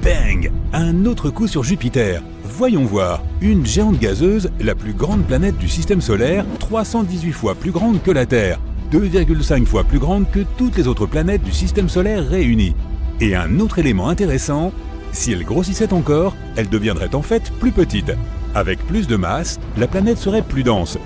bang! Un autre coup sur Jupiter. Voyons voir, une géante gazeuse, la plus grande planète du système solaire, 318 fois plus grande que la Terre, 2,5 fois plus grande que toutes les autres planètes du système solaire réunies. Et un autre élément intéressant, si elle grossissait encore, elle deviendrait en fait plus petite. Avec plus de masse, la planète serait plus dense,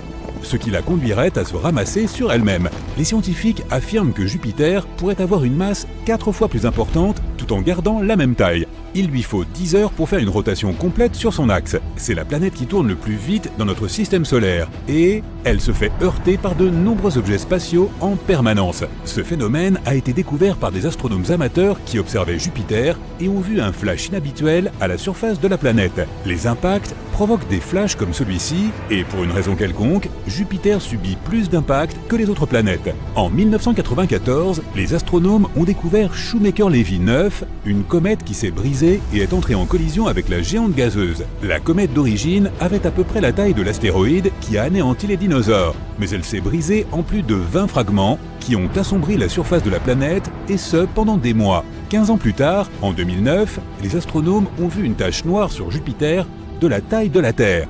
ce qui la conduirait à se ramasser sur elle-même. Les scientifiques affirment que Jupiter pourrait avoir une masse 4 fois plus importante tout en gardant la même taille. Il lui faut 10 heures pour faire une rotation complète sur son axe. C'est la planète qui tourne le plus vite dans notre système solaire et elle se fait heurter par de nombreux objets spatiaux en permanence. Ce phénomène a été découvert par des astronomes amateurs qui observaient Jupiter et ont vu un flash inhabituel à la surface de la planète. Les impacts provoquent des flashs comme celui-ci et pour une raison quelconque, Jupiter subit plus d'impacts que les autres planètes. En 1994, les astronomes ont découvert Shoemaker-Levy 9, une comète qui s'est brisée et est entrée en collision avec la géante gazeuse. La comète d'origine avait à peu près la taille de l'astéroïde qui a anéanti les dinosaures, mais elle s'est brisée en plus de 20 fragments qui ont assombri la surface de la planète et ce pendant des mois. 15 ans plus tard, en 2009, les astronomes ont vu une tache noire sur Jupiter de la taille de la Terre.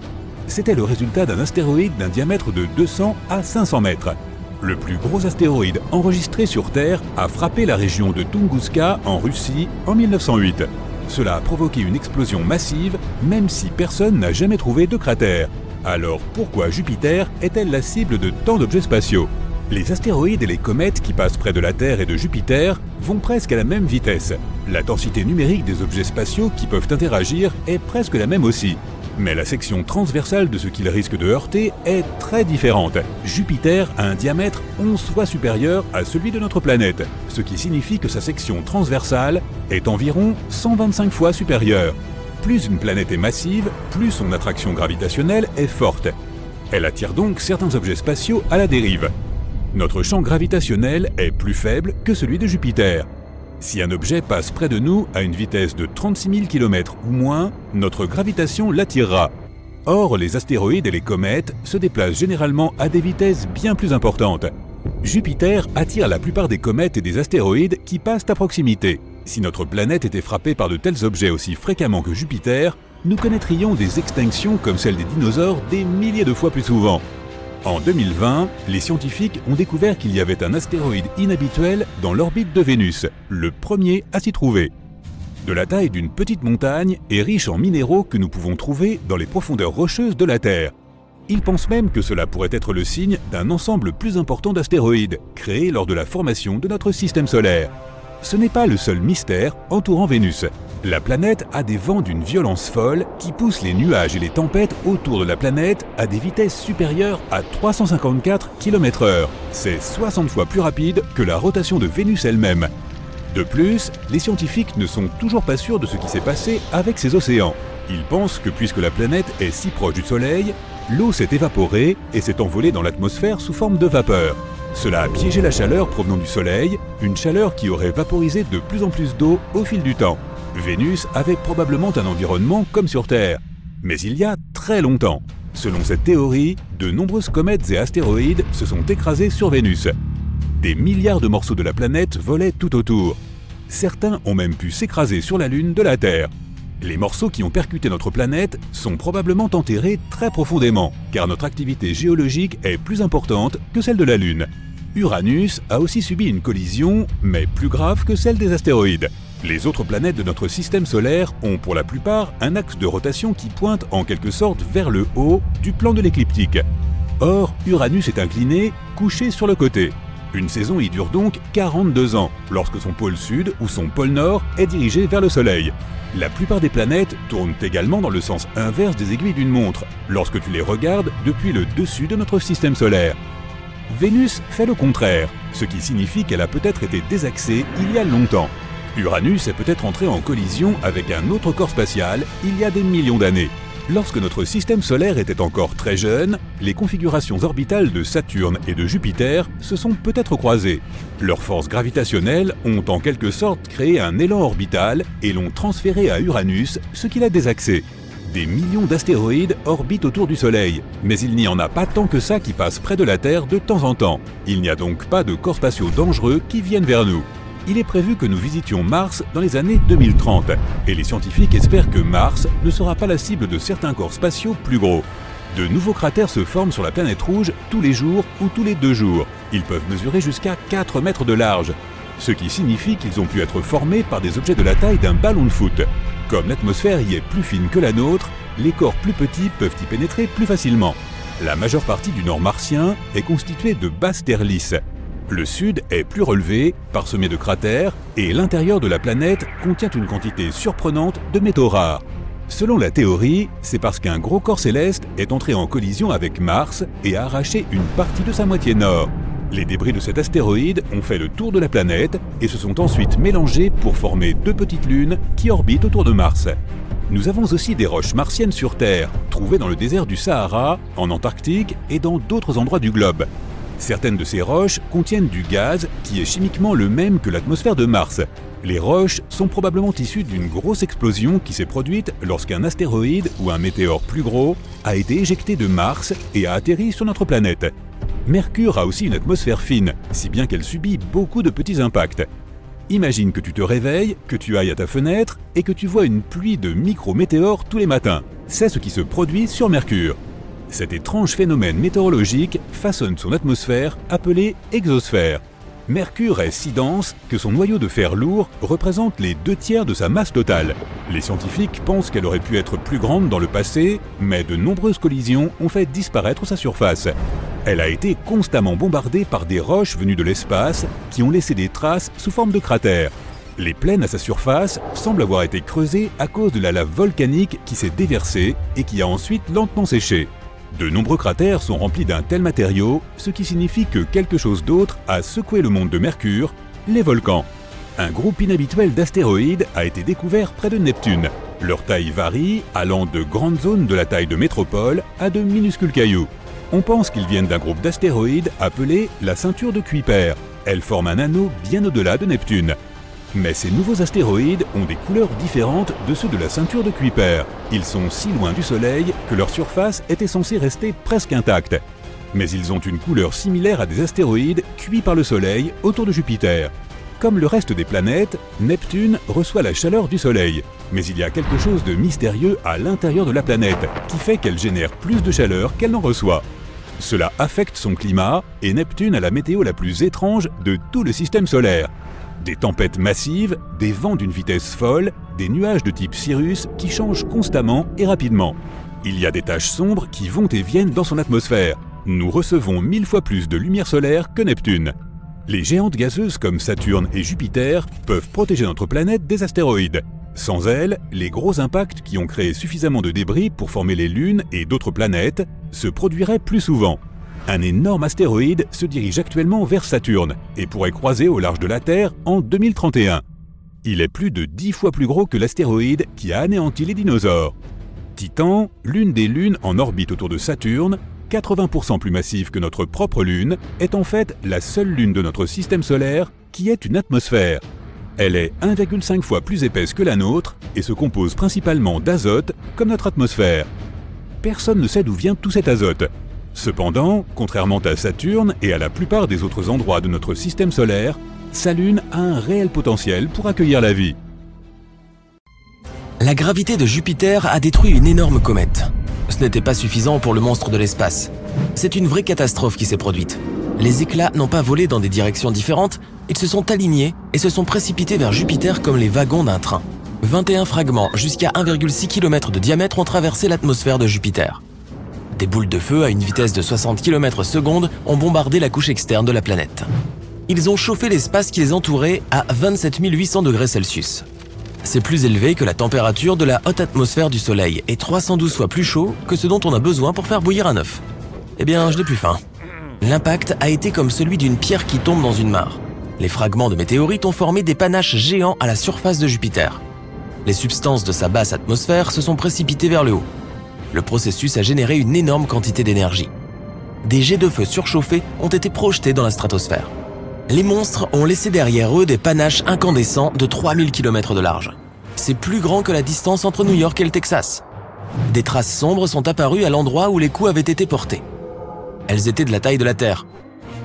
C'était le résultat d'un astéroïde d'un diamètre de 200 à 500 mètres. Le plus gros astéroïde enregistré sur Terre a frappé la région de Tunguska en Russie en 1908. Cela a provoqué une explosion massive, même si personne n'a jamais trouvé de cratère. Alors pourquoi Jupiter est-elle la cible de tant d'objets spatiaux ? Les astéroïdes et les comètes qui passent près de la Terre et de Jupiter vont presque à la même vitesse. La densité numérique des objets spatiaux qui peuvent interagir est presque la même aussi. Mais la section transversale de ce qu'ils risquent de heurter est très différente. Jupiter a un diamètre 11 fois supérieur à celui de notre planète, ce qui signifie que sa section transversale est environ 125 fois supérieure. Plus une planète est massive, plus son attraction gravitationnelle est forte. Elle attire donc certains objets spatiaux à la dérive. Notre champ gravitationnel est plus faible que celui de Jupiter. Si un objet passe près de nous à une vitesse de 36 000 km ou moins, notre gravitation l'attirera. Or, les astéroïdes et les comètes se déplacent généralement à des vitesses bien plus importantes. Jupiter attire la plupart des comètes et des astéroïdes qui passent à proximité. Si notre planète était frappée par de tels objets aussi fréquemment que Jupiter, nous connaîtrions des extinctions comme celles des dinosaures des milliers de fois plus souvent. En 2020, les scientifiques ont découvert qu'il y avait un astéroïde inhabituel dans l'orbite de Vénus, le premier à s'y trouver. De la taille d'une petite montagne et riche en minéraux que nous pouvons trouver dans les profondeurs rocheuses de la Terre. Ils pensent même que cela pourrait être le signe d'un ensemble plus important d'astéroïdes, créés lors de la formation de notre système solaire. Ce n'est pas le seul mystère entourant Vénus. La planète a des vents d'une violence folle qui poussent les nuages et les tempêtes autour de la planète à des vitesses supérieures à 354 km/h. C'est 60 fois plus rapide que la rotation de Vénus elle-même. De plus, les scientifiques ne sont toujours pas sûrs de ce qui s'est passé avec ces océans. Ils pensent que puisque la planète est si proche du Soleil, l'eau s'est évaporée et s'est envolée dans l'atmosphère sous forme de vapeur. Cela a piégé la chaleur provenant du Soleil, une chaleur qui aurait vaporisé de plus en plus d'eau au fil du temps. Vénus avait probablement un environnement comme sur Terre, mais il y a très longtemps. Selon cette théorie, de nombreuses comètes et astéroïdes se sont écrasés sur Vénus. Des milliards de morceaux de la planète volaient tout autour. Certains ont même pu s'écraser sur la Lune de la Terre. Les morceaux qui ont percuté notre planète sont probablement enterrés très profondément, car notre activité géologique est plus importante que celle de la Lune. Uranus a aussi subi une collision, mais plus grave que celle des astéroïdes. Les autres planètes de notre système solaire ont pour la plupart un axe de rotation qui pointe en quelque sorte vers le haut du plan de l'écliptique. Or, Uranus est incliné, couché sur le côté. Une saison y dure donc 42 ans, lorsque son pôle sud ou son pôle nord est dirigé vers le Soleil. La plupart des planètes tournent également dans le sens inverse des aiguilles d'une montre, lorsque tu les regardes depuis le dessus de notre système solaire. Vénus fait le contraire, ce qui signifie qu'elle a peut-être été désaxée il y a longtemps. Uranus est peut-être entré en collision avec un autre corps spatial il y a des millions d'années. Lorsque notre système solaire était encore très jeune, les configurations orbitales de Saturne et de Jupiter se sont peut-être croisées. Leurs forces gravitationnelles ont en quelque sorte créé un élan orbital et l'ont transféré à Uranus, ce qui l'a désaxé. Des millions d'astéroïdes orbitent autour du Soleil, mais il n'y en a pas tant que ça qui passent près de la Terre de temps en temps. Il n'y a donc pas de corps spatiaux dangereux qui viennent vers nous. il est prévu que nous visitions Mars dans les années 2030. Et les scientifiques espèrent que Mars ne sera pas la cible de certains corps spatiaux plus gros. De nouveaux cratères se forment sur la planète rouge tous les jours ou tous les 2 jours. Ils peuvent mesurer jusqu'à 4 mètres de large, ce qui signifie qu'ils ont pu être formés par des objets de la taille d'un ballon de foot. Comme l'atmosphère y est plus fine que la nôtre, les corps plus petits peuvent y pénétrer plus facilement. La majeure partie du nord martien est constituée de basses terres lisses. Le sud est plus relevé, parsemé de cratères, et l'intérieur de la planète contient une quantité surprenante de métaux rares. Selon la théorie, c'est parce qu'un gros corps céleste est entré en collision avec Mars et a arraché une partie de sa moitié nord. Les débris de cet astéroïde ont fait le tour de la planète et se sont ensuite mélangés pour former 2 petites lunes qui orbitent autour de Mars. Nous avons aussi des roches martiennes sur Terre, trouvées dans le désert du Sahara, en Antarctique et dans d'autres endroits du globe. Certaines de ces roches contiennent du gaz qui est chimiquement le même que l'atmosphère de Mars. Les roches sont probablement issues d'une grosse explosion qui s'est produite lorsqu'un astéroïde ou un météore plus gros a été éjecté de Mars et a atterri sur notre planète. Mercure a aussi une atmosphère fine, si bien qu'elle subit beaucoup de petits impacts. Imagine que tu te réveilles, que tu ailles à ta fenêtre et que tu vois une pluie de micro-météores tous les matins. C'est ce qui se produit sur Mercure. Cet étrange phénomène météorologique façonne son atmosphère appelée exosphère. Mercure est si dense que son noyau de fer lourd représente les 2/3 de sa masse totale. Les scientifiques pensent qu'elle aurait pu être plus grande dans le passé, mais de nombreuses collisions ont fait disparaître sa surface. Elle a été constamment bombardée par des roches venues de l'espace qui ont laissé des traces sous forme de cratères. Les plaines à sa surface semblent avoir été creusées à cause de la lave volcanique qui s'est déversée et qui a ensuite lentement séché. De nombreux cratères sont remplis d'un tel matériau, ce qui signifie que quelque chose d'autre a secoué le monde de Mercure, les volcans. Un groupe inhabituel d'astéroïdes a été découvert près de Neptune. Leur taille varie, allant de grandes zones de la taille de métropole à de minuscules cailloux. On pense qu'ils viennent d'un groupe d'astéroïdes appelé la ceinture de Kuiper. Elle forme un anneau bien au-delà de Neptune. Mais ces nouveaux astéroïdes ont des couleurs différentes de ceux de la ceinture de Kuiper. Ils sont si loin du Soleil que leur surface était censée rester presque intacte. Mais ils ont une couleur similaire à des astéroïdes cuits par le Soleil autour de Jupiter. Comme le reste des planètes, Neptune reçoit la chaleur du Soleil. Mais il y a quelque chose de mystérieux à l'intérieur de la planète qui fait qu'elle génère plus de chaleur qu'elle n'en reçoit. Cela affecte son climat et Neptune a la météo la plus étrange de tout le système solaire. Des tempêtes massives, des vents d'une vitesse folle, des nuages de type cirrus qui changent constamment et rapidement. Il y a des taches sombres qui vont et viennent dans son atmosphère. Nous recevons 1000 fois plus de lumière solaire que Neptune. Les géantes gazeuses comme Saturne et Jupiter peuvent protéger notre planète des astéroïdes. Sans elles, les gros impacts qui ont créé suffisamment de débris pour former les lunes et d'autres planètes se produiraient plus souvent. Un énorme astéroïde se dirige actuellement vers Saturne et pourrait croiser au large de la Terre en 2031. Il est plus de 10 fois plus gros que l'astéroïde qui a anéanti les dinosaures. Titan, l'une des lunes en orbite autour de Saturne, 80% plus massive que notre propre Lune, est en fait la seule lune de notre système solaire qui ait une atmosphère. Elle est 1,5 fois plus épaisse que la nôtre et se compose principalement d'azote comme notre atmosphère. Personne ne sait d'où vient tout cet azote. Cependant, contrairement à Saturne et à la plupart des autres endroits de notre système solaire, sa Lune a un réel potentiel pour accueillir la vie. La gravité de Jupiter a détruit une énorme comète. Ce n'était pas suffisant pour le monstre de l'espace. C'est une vraie catastrophe qui s'est produite. Les éclats n'ont pas volé dans des directions différentes, ils se sont alignés et se sont précipités vers Jupiter comme les wagons d'un train. 21 fragments jusqu'à 1,6 km de diamètre ont traversé l'atmosphère de Jupiter. Des boules de feu à une vitesse de 60 km/s ont bombardé la couche externe de la planète. Ils ont chauffé l'espace qui les entourait à 27 800 degrés Celsius. C'est plus élevé que la température de la haute atmosphère du Soleil et 312 fois plus chaud que ce dont on a besoin pour faire bouillir un œuf. Eh bien, je n'ai plus faim. L'impact a été comme celui d'une pierre qui tombe dans une mare. Les fragments de météorites ont formé des panaches géants à la surface de Jupiter. Les substances de sa basse atmosphère se sont précipitées vers le haut. Le processus a généré une énorme quantité d'énergie. Des jets de feu surchauffés ont été projetés dans la stratosphère. Les monstres ont laissé derrière eux des panaches incandescents de 3000 km de large. C'est plus grand que la distance entre New York et le Texas. Des traces sombres sont apparues à l'endroit où les coups avaient été portés. Elles étaient de la taille de la Terre.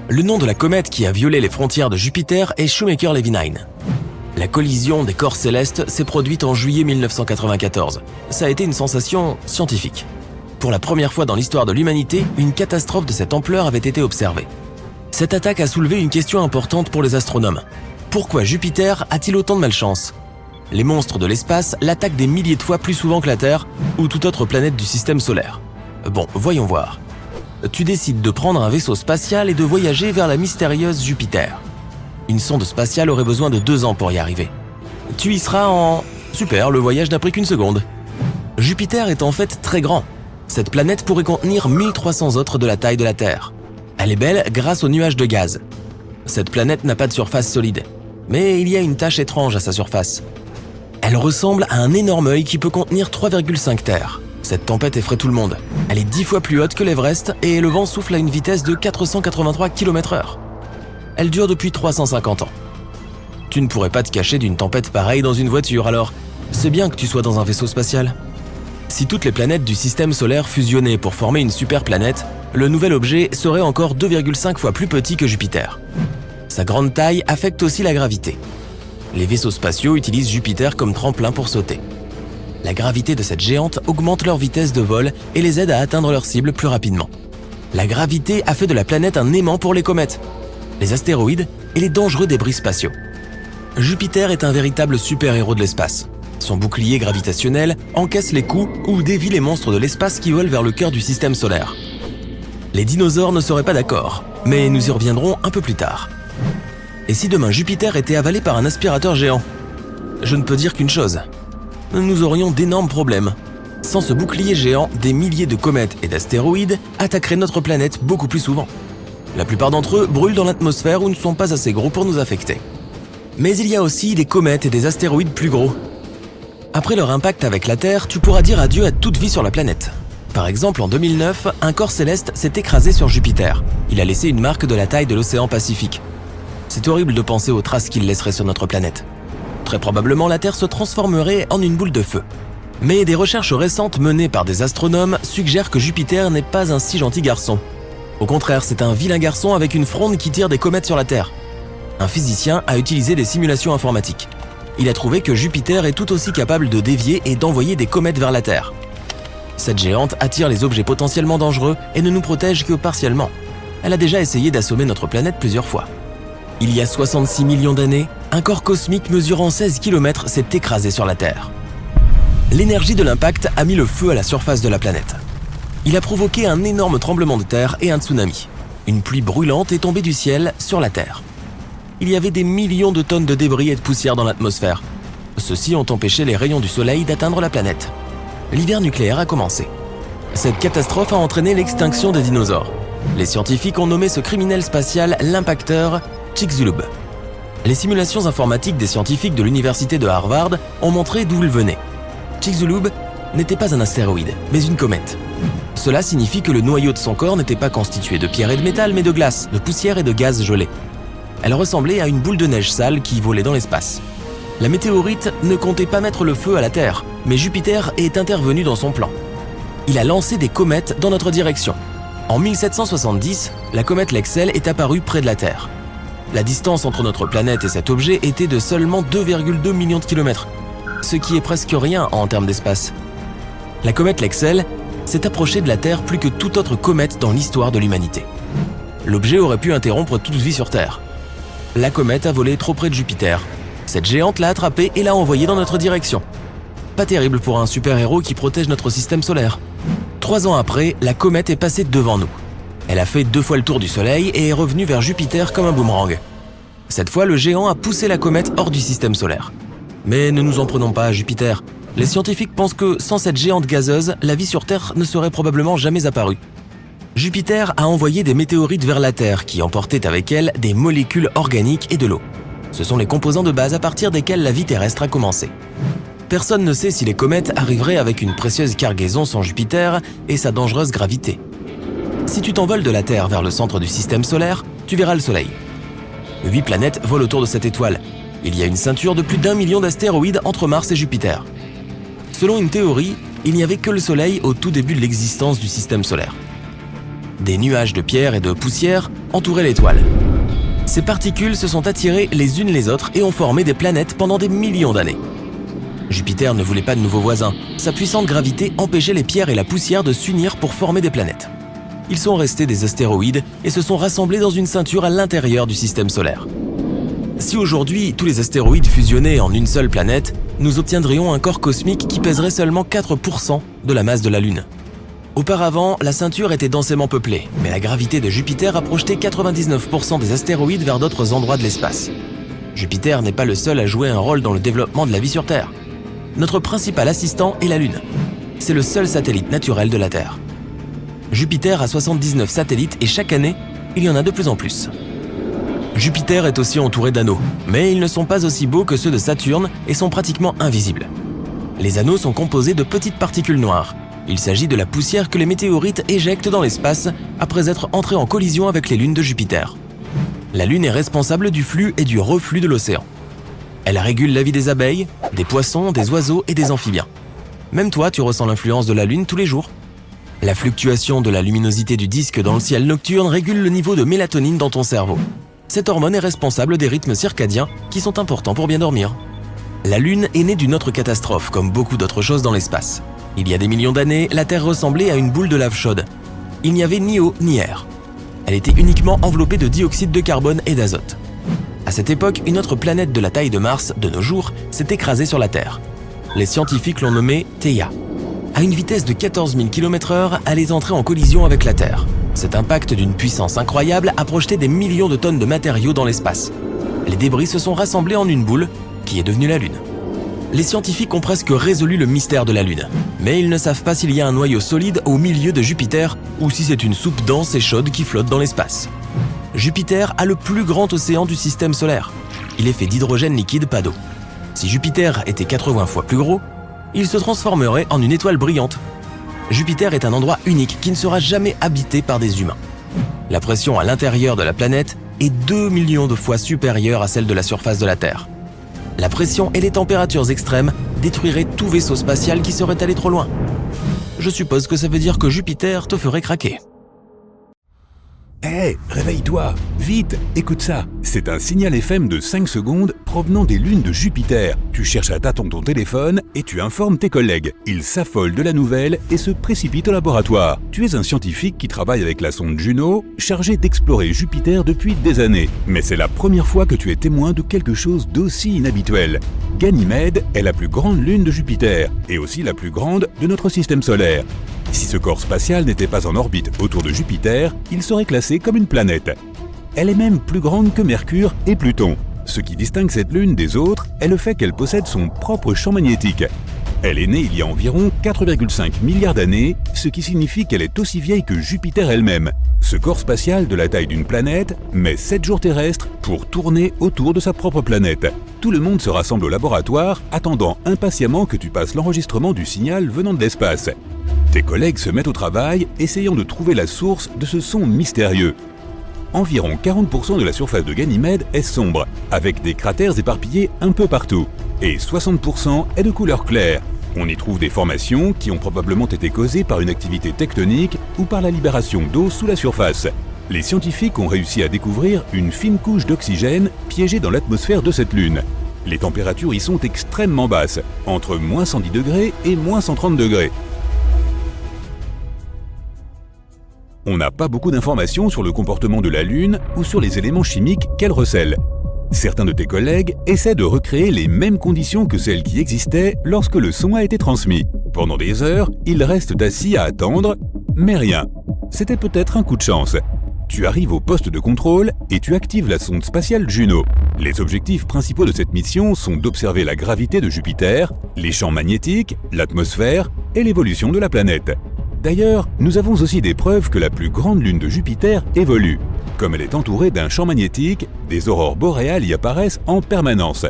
Le nom de la comète qui a violé les frontières de Jupiter est Shoemaker-Levy 9. La collision des corps célestes s'est produite en juillet 1994. Ça a été une sensation scientifique. Pour la première fois dans l'histoire de l'humanité, une catastrophe de cette ampleur avait été observée. Cette attaque a soulevé une question importante pour les astronomes. Pourquoi Jupiter a-t-il autant de malchance ? Les monstres de l'espace l'attaquent des milliers de fois plus souvent que la Terre ou toute autre planète du système solaire. Bon, voyons voir. Tu décides de prendre un vaisseau spatial et de voyager vers la mystérieuse Jupiter. Une sonde spatiale aurait besoin de 2 ans pour y arriver. Tu y seras en... Super, le voyage n'a pris qu'une seconde. Jupiter est en fait très grand. Cette planète pourrait contenir 1300 autres de la taille de la Terre. Elle est belle grâce aux nuages de gaz. Cette planète n'a pas de surface solide, mais il y a une tache étrange à sa surface. Elle ressemble à un énorme œil qui peut contenir 3,5 terres. Cette tempête effraie tout le monde. Elle est 10 fois plus haute que l'Everest et le vent souffle à une vitesse de 483 km/h. Elle dure depuis 350 ans. Tu ne pourrais pas te cacher d'une tempête pareille dans une voiture, alors c'est bien que tu sois dans un vaisseau spatial. Si toutes les planètes du système solaire fusionnaient pour former une super planète, le nouvel objet serait encore 2,5 fois plus petit que Jupiter. Sa grande taille affecte aussi la gravité. Les vaisseaux spatiaux utilisent Jupiter comme tremplin pour sauter. La gravité de cette géante augmente leur vitesse de vol et les aide à atteindre leur cible plus rapidement. La gravité a fait de la planète un aimant pour les comètes, les astéroïdes et les dangereux débris spatiaux. Jupiter est un véritable super-héros de l'espace. Son bouclier gravitationnel encaisse les coups ou dévie les monstres de l'espace qui volent vers le cœur du système solaire. Les dinosaures ne seraient pas d'accord, mais nous y reviendrons un peu plus tard. Et si demain Jupiter était avalé par un aspirateur géant ? Je ne peux dire qu'une chose. Nous aurions d'énormes problèmes. Sans ce bouclier géant, des milliers de comètes et d'astéroïdes attaqueraient notre planète beaucoup plus souvent. La plupart d'entre eux brûlent dans l'atmosphère ou ne sont pas assez gros pour nous affecter. Mais il y a aussi des comètes et des astéroïdes plus gros. Après leur impact avec la Terre, tu pourras dire adieu à toute vie sur la planète. Par exemple, en 2009, un corps céleste s'est écrasé sur Jupiter. Il a laissé une marque de la taille de l'océan Pacifique. C'est horrible de penser aux traces qu'il laisserait sur notre planète. Très probablement, la Terre se transformerait en une boule de feu. Mais des recherches récentes menées par des astronomes suggèrent que Jupiter n'est pas un si gentil garçon. Au contraire, c'est un vilain garçon avec une fronde qui tire des comètes sur la Terre. Un physicien a utilisé des simulations informatiques. Il a trouvé que Jupiter est tout aussi capable de dévier et d'envoyer des comètes vers la Terre. Cette géante attire les objets potentiellement dangereux et ne nous protège que partiellement. Elle a déjà essayé d'assommer notre planète plusieurs fois. Il y a 66 millions d'années, un corps cosmique mesurant 16 km s'est écrasé sur la Terre. L'énergie de l'impact a mis le feu à la surface de la planète. Il a provoqué un énorme tremblement de terre et un tsunami. Une pluie brûlante est tombée du ciel sur la Terre. Il y avait des millions de tonnes de débris et de poussière dans l'atmosphère. Ceux-ci ont empêché les rayons du soleil d'atteindre la planète. L'hiver nucléaire a commencé. Cette catastrophe a entraîné l'extinction des dinosaures. Les scientifiques ont nommé ce criminel spatial l'impacteur Chicxulub. Les simulations informatiques des scientifiques de l'université de Harvard ont montré d'où il venait. Chicxulub n'était pas un astéroïde, mais une comète. Cela signifie que le noyau de son corps n'était pas constitué de pierre et de métal, mais de glace, de poussière et de gaz gelé. Elle ressemblait à une boule de neige sale qui volait dans l'espace. La météorite ne comptait pas mettre le feu à la Terre, mais Jupiter est intervenu dans son plan. Il a lancé des comètes dans notre direction. En 1770, la comète Lexell est apparue près de la Terre. La distance entre notre planète et cet objet était de seulement 2,2 millions de kilomètres, ce qui est presque rien en termes d'espace. La comète Lexell s'est approchée de la Terre plus que toute autre comète dans l'histoire de l'humanité. L'objet aurait pu interrompre toute vie sur Terre. La comète a volé trop près de Jupiter. Cette géante l'a attrapée et l'a envoyée dans notre direction. Pas terrible pour un super-héros qui protège notre système solaire. 3 ans après, la comète est passée devant nous. Elle a fait 2 fois le tour du Soleil et est revenue vers Jupiter comme un boomerang. Cette fois, le géant a poussé la comète hors du système solaire. Mais ne nous en prenons pas à Jupiter. Les scientifiques pensent que sans cette géante gazeuse, la vie sur Terre ne serait probablement jamais apparue. Jupiter a envoyé des météorites vers la Terre qui emportaient avec elles des molécules organiques et de l'eau. Ce sont les composants de base à partir desquels la vie terrestre a commencé. Personne ne sait si les comètes arriveraient avec une précieuse cargaison sans Jupiter et sa dangereuse gravité. Si tu t'envoles de la Terre vers le centre du système solaire, tu verras le Soleil. 8 planètes volent autour de cette étoile. Il y a une ceinture de plus d'1 million d'astéroïdes entre Mars et Jupiter. Selon une théorie, il n'y avait que le Soleil au tout début de l'existence du système solaire. Des nuages de pierre et de poussière entouraient l'étoile. Ces particules se sont attirées les unes les autres et ont formé des planètes pendant des millions d'années. Jupiter ne voulait pas de nouveaux voisins. Sa puissante gravité empêchait les pierres et la poussière de s'unir pour former des planètes. Ils sont restés des astéroïdes et se sont rassemblés dans une ceinture à l'intérieur du système solaire. Si aujourd'hui tous les astéroïdes fusionnaient en une seule planète, nous obtiendrions un corps cosmique qui pèserait seulement 4% de la masse de la Lune. Auparavant, la ceinture était densément peuplée, mais la gravité de Jupiter a projeté 99% des astéroïdes vers d'autres endroits de l'espace. Jupiter n'est pas le seul à jouer un rôle dans le développement de la vie sur Terre. Notre principal assistant est la Lune. C'est le seul satellite naturel de la Terre. Jupiter a 79 satellites et chaque année, il y en a de plus en plus. Jupiter est aussi entouré d'anneaux, mais ils ne sont pas aussi beaux que ceux de Saturne et sont pratiquement invisibles. Les anneaux sont composés de petites particules noires. Il s'agit de la poussière que les météorites éjectent dans l'espace après être entrés en collision avec les lunes de Jupiter. La Lune est responsable du flux et du reflux de l'océan. Elle régule la vie des abeilles, des poissons, des oiseaux et des amphibiens. Même toi, tu ressens l'influence de la Lune tous les jours. La fluctuation de la luminosité du disque dans le ciel nocturne régule le niveau de mélatonine dans ton cerveau. Cette hormone est responsable des rythmes circadiens qui sont importants pour bien dormir. La Lune est née d'une autre catastrophe, comme beaucoup d'autres choses dans l'espace. Il y a des millions d'années, la Terre ressemblait à une boule de lave chaude. Il n'y avait ni eau ni air. Elle était uniquement enveloppée de dioxyde de carbone et d'azote. À cette époque, une autre planète de la taille de Mars, de nos jours, s'est écrasée sur la Terre. Les scientifiques l'ont nommée Theia. À une vitesse de 14 000 km/h, elle est entrée en collision avec la Terre. Cet impact d'une puissance incroyable a projeté des millions de tonnes de matériaux dans l'espace. Les débris se sont rassemblés en une boule, qui est devenue la Lune. Les scientifiques ont presque résolu le mystère de la Lune, mais ils ne savent pas s'il y a un noyau solide au milieu de Jupiter ou si c'est une soupe dense et chaude qui flotte dans l'espace. Jupiter a le plus grand océan du système solaire. Il est fait d'hydrogène liquide, pas d'eau. Si Jupiter était 80 fois plus gros, il se transformerait en une étoile brillante. Jupiter est un endroit unique qui ne sera jamais habité par des humains. La pression à l'intérieur de la planète est 2 millions de fois supérieure à celle de la surface de la Terre. La pression et les températures extrêmes détruiraient tout vaisseau spatial qui serait allé trop loin. Je suppose que ça veut dire que Jupiter te ferait craquer. Hé, réveille-toi! Vite, écoute ça! C'est un signal FM de 5 secondes provenant des lunes de Jupiter. Tu cherches à tâtons ton téléphone et tu informes tes collègues. Ils s'affolent de la nouvelle et se précipitent au laboratoire. Tu es un scientifique qui travaille avec la sonde Juno, chargé d'explorer Jupiter depuis des années. Mais c'est la première fois que tu es témoin de quelque chose d'aussi inhabituel. Ganymède est la plus grande lune de Jupiter et aussi la plus grande de notre système solaire. Si ce corps spatial n'était pas en orbite autour de Jupiter, il serait classé comme une planète. Elle est même plus grande que Mercure et Pluton. Ce qui distingue cette lune des autres est le fait qu'elle possède son propre champ magnétique. Elle est née il y a environ 4,5 milliards d'années, ce qui signifie qu'elle est aussi vieille que Jupiter elle-même. Ce corps spatial de la taille d'une planète met 7 jours terrestres pour tourner autour de sa propre planète. Tout le monde se rassemble au laboratoire, attendant impatiemment que tu passes l'enregistrement du signal venant de l'espace. Tes collègues se mettent au travail, essayant de trouver la source de ce son mystérieux. Environ 40% de la surface de Ganymède est sombre, avec des cratères éparpillés un peu partout, et 60% est de couleur claire. On y trouve des formations qui ont probablement été causées par une activité tectonique ou par la libération d'eau sous la surface. Les scientifiques ont réussi à découvrir une fine couche d'oxygène piégée dans l'atmosphère de cette lune. Les températures y sont extrêmement basses, entre moins 110 degrés et moins 130 degrés. On n'a pas beaucoup d'informations sur le comportement de la Lune ou sur les éléments chimiques qu'elle recèle. Certains de tes collègues essaient de recréer les mêmes conditions que celles qui existaient lorsque le son a été transmis. Pendant des heures, ils restent assis à attendre, mais rien. C'était peut-être un coup de chance. Tu arrives au poste de contrôle et tu actives la sonde spatiale Juno. Les objectifs principaux de cette mission sont d'observer la gravité de Jupiter, les champs magnétiques, l'atmosphère et l'évolution de la planète. D'ailleurs, nous avons aussi des preuves que la plus grande lune de Jupiter évolue. Comme elle est entourée d'un champ magnétique, des aurores boréales y apparaissent en permanence.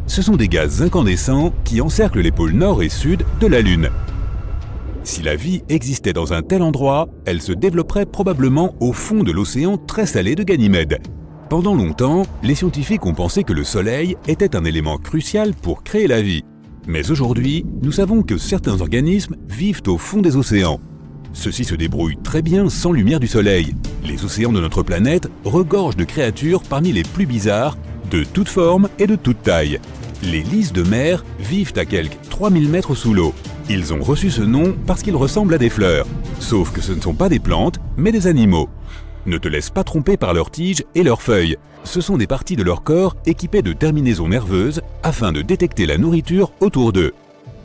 Ce sont des gaz incandescents qui encerclent les pôles nord et sud de la Lune. Si la vie existait dans un tel endroit, elle se développerait probablement au fond de l'océan très salé de Ganymède. Pendant longtemps, les scientifiques ont pensé que le Soleil était un élément crucial pour créer la vie. Mais aujourd'hui, nous savons que certains organismes vivent au fond des océans. Ceux-ci se débrouillent très bien sans lumière du soleil. Les océans de notre planète regorgent de créatures parmi les plus bizarres, de toutes formes et de toutes tailles. Les lices de mer vivent à quelques 3000 mètres sous l'eau. Ils ont reçu ce nom parce qu'ils ressemblent à des fleurs. Sauf que ce ne sont pas des plantes, mais des animaux. Ne te laisse pas tromper par leurs tiges et leurs feuilles. Ce sont des parties de leur corps équipées de terminaisons nerveuses afin de détecter la nourriture autour d'eux.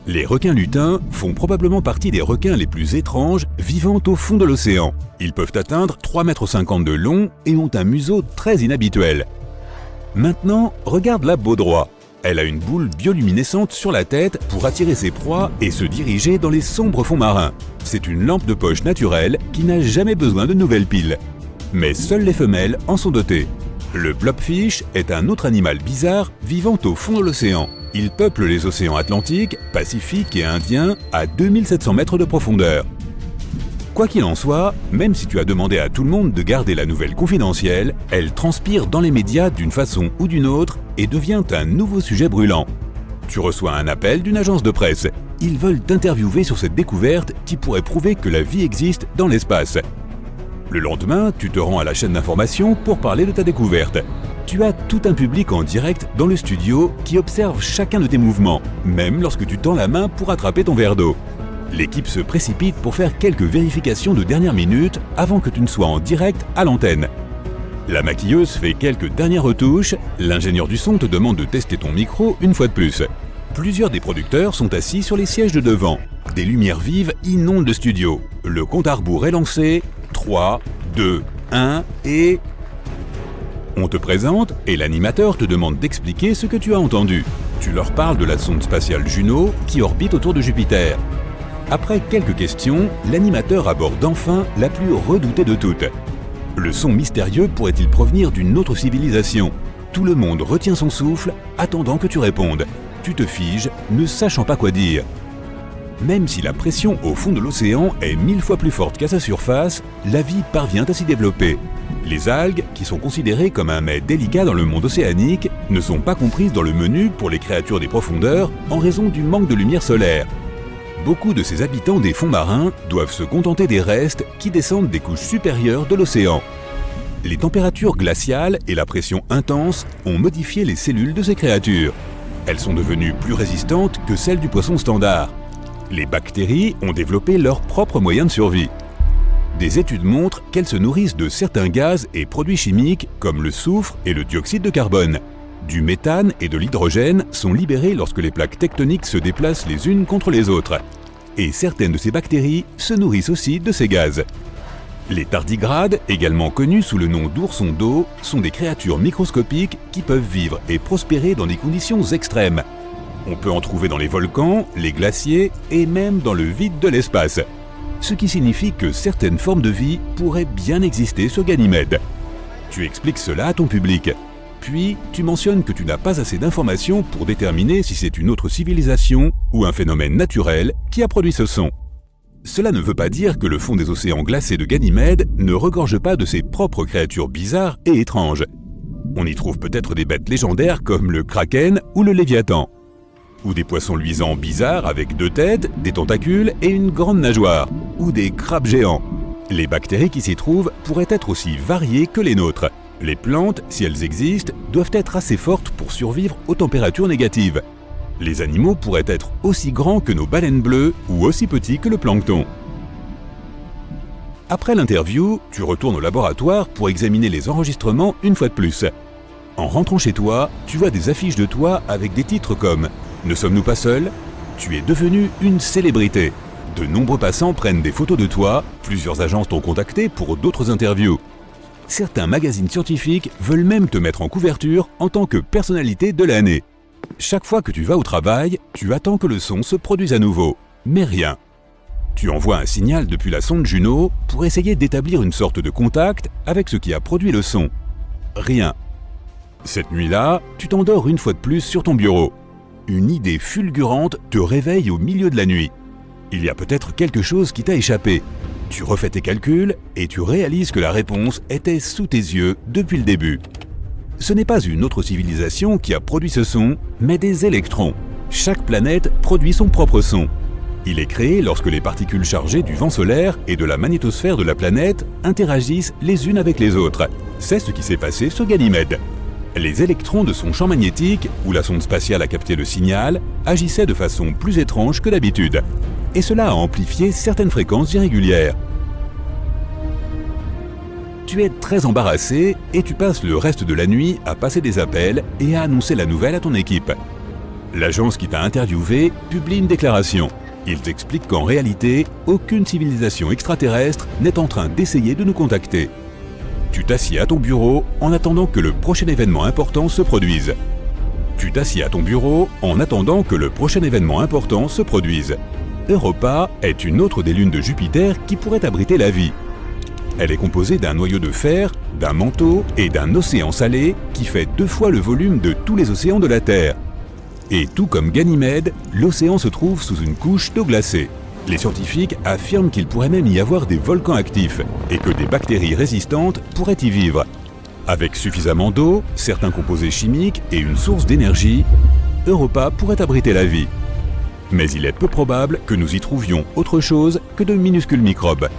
Les requins lutins font probablement partie des requins les plus étranges vivant au fond de l'océan. Ils peuvent atteindre 3,50 m de long et ont un museau très inhabituel. Maintenant, regarde la baudroie. Elle a une boule bioluminescente sur la tête pour attirer ses proies et se diriger dans les sombres fonds marins. C'est une lampe de poche naturelle qui n'a jamais besoin de nouvelles piles. Mais seules les femelles en sont dotées. Le blobfish est un autre animal bizarre vivant au fond de l'océan. Il peuple les océans Atlantique, Pacifique et Indien à 2700 mètres de profondeur. Quoi qu'il en soit, même si tu as demandé à tout le monde de garder la nouvelle confidentielle, elle transpire dans les médias d'une façon ou d'une autre et devient un nouveau sujet brûlant. Tu reçois un appel d'une agence de presse. Ils veulent t'interviewer sur cette découverte qui pourrait prouver que la vie existe dans l'espace. Le lendemain, tu te rends à la chaîne d'information pour parler de ta découverte. Tu as tout un public en direct dans le studio qui observe chacun de tes mouvements, même lorsque tu tends la main pour attraper ton verre d'eau. L'équipe se précipite pour faire quelques vérifications de dernière minute avant que tu ne sois en direct à l'antenne. La maquilleuse fait quelques dernières retouches, l'ingénieur du son te demande de tester ton micro une fois de plus. Plusieurs des producteurs sont assis sur les sièges de devant. Des lumières vives inondent le studio. Le compte à rebours est lancé. 3, 2, 1 et... On te présente et l'animateur te demande d'expliquer ce que tu as entendu. Tu leur parles de la sonde spatiale Juno qui orbite autour de Jupiter. Après quelques questions, l'animateur aborde enfin la plus redoutée de toutes. Le son mystérieux pourrait-il provenir d'une autre civilisation? Tout le monde retient son souffle, attendant que tu répondes. Tu te figes, ne sachant pas quoi dire. Même si la pression au fond de l'océan est 1000 fois plus forte qu'à sa surface, la vie parvient à s'y développer. Les algues, qui sont considérées comme un mets délicat dans le monde océanique, ne sont pas comprises dans le menu pour les créatures des profondeurs en raison du manque de lumière solaire. Beaucoup de ces habitants des fonds marins doivent se contenter des restes qui descendent des couches supérieures de l'océan. Les températures glaciales et la pression intense ont modifié les cellules de ces créatures. Elles sont devenues plus résistantes que celles du poisson standard. Les bactéries ont développé leurs propres moyens de survie. Des études montrent qu'elles se nourrissent de certains gaz et produits chimiques comme le soufre et le dioxyde de carbone. Du méthane et de l'hydrogène sont libérés lorsque les plaques tectoniques se déplacent les unes contre les autres. Et certaines de ces bactéries se nourrissent aussi de ces gaz. Les tardigrades, également connus sous le nom d'oursons d'eau, sont des créatures microscopiques qui peuvent vivre et prospérer dans des conditions extrêmes. On peut en trouver dans les volcans, les glaciers et même dans le vide de l'espace. Ce qui signifie que certaines formes de vie pourraient bien exister sur Ganymède. Tu expliques cela à ton public. Puis, tu mentionnes que tu n'as pas assez d'informations pour déterminer si c'est une autre civilisation ou un phénomène naturel qui a produit ce son. Cela ne veut pas dire que le fond des océans glacés de Ganymède ne regorge pas de ses propres créatures bizarres et étranges. On y trouve peut-être des bêtes légendaires comme le kraken ou le léviathan. Ou des poissons luisants bizarres avec 2 têtes, des tentacules et une grande nageoire. Ou des crabes géants. Les bactéries qui s'y trouvent pourraient être aussi variées que les nôtres. Les plantes, si elles existent, doivent être assez fortes pour survivre aux températures négatives. Les animaux pourraient être aussi grands que nos baleines bleues ou aussi petits que le plancton. Après l'interview, tu retournes au laboratoire pour examiner les enregistrements une fois de plus. En rentrant chez toi, tu vois des affiches de toi avec des titres comme « Ne sommes-nous pas seuls ?» Tu es devenu une célébrité. De nombreux passants prennent des photos de toi, plusieurs agences t'ont contacté pour d'autres interviews. Certains magazines scientifiques veulent même te mettre en couverture en tant que personnalité de l'année. Chaque fois que tu vas au travail, tu attends que le son se produise à nouveau, mais rien. Tu envoies un signal depuis la sonde Juno pour essayer d'établir une sorte de contact avec ce qui a produit le son. Rien. Cette nuit-là, tu t'endors une fois de plus sur ton bureau. Une idée fulgurante te réveille au milieu de la nuit. Il y a peut-être quelque chose qui t'a échappé. Tu refais tes calculs et tu réalises que la réponse était sous tes yeux depuis le début. Ce n'est pas une autre civilisation qui a produit ce son, mais des électrons. Chaque planète produit son propre son. Il est créé lorsque les particules chargées du vent solaire et de la magnétosphère de la planète interagissent les unes avec les autres. C'est ce qui s'est passé sur Ganymède. Les électrons de son champ magnétique, où la sonde spatiale a capté le signal, agissaient de façon plus étrange que d'habitude. Et cela a amplifié certaines fréquences irrégulières. Tu es très embarrassé et tu passes le reste de la nuit à passer des appels et à annoncer la nouvelle à ton équipe. L'agence qui t'a interviewé publie une déclaration. Ils expliquent qu'en réalité, aucune civilisation extraterrestre n'est en train d'essayer de nous contacter. Tu t'assieds à ton bureau en attendant que le prochain événement important se produise. Europa est une autre des lunes de Jupiter qui pourrait abriter la vie. Elle est composée d'un noyau de fer, d'un manteau et d'un océan salé qui fait 2 fois le volume de tous les océans de la Terre. Et tout comme Ganymède, l'océan se trouve sous une couche d'eau glacée. Les scientifiques affirment qu'il pourrait même y avoir des volcans actifs et que des bactéries résistantes pourraient y vivre. Avec suffisamment d'eau, certains composés chimiques et une source d'énergie, Europa pourrait abriter la vie. Mais il est peu probable que nous y trouvions autre chose que de minuscules microbes.